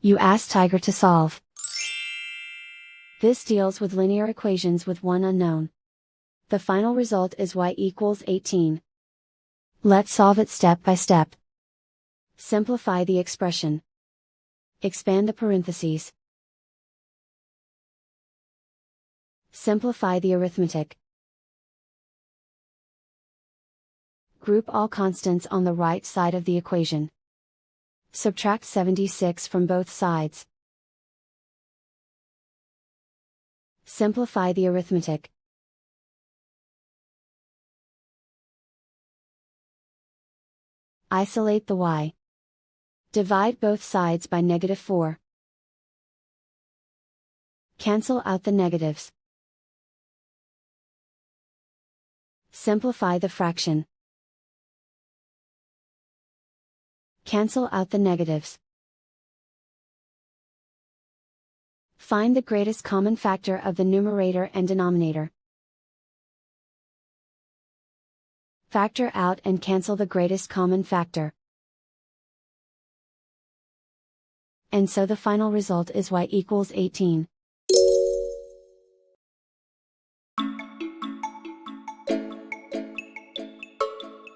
You ask Tiger to solve. This deals with linear equations with one unknown. The final result is y equals 18. Let's solve it step by step. Simplify the expression. Expand the parentheses. Simplify the arithmetic. Group all constants on the right side of the equation. Subtract 76 from both sides. Simplify the arithmetic. Isolate the y. Divide both sides by -4. Cancel out the negatives. Simplify the fraction. Cancel out the negatives. Find the greatest common factor of the numerator and denominator. Factor out and cancel the greatest common factor. And so the final result is y equals 18.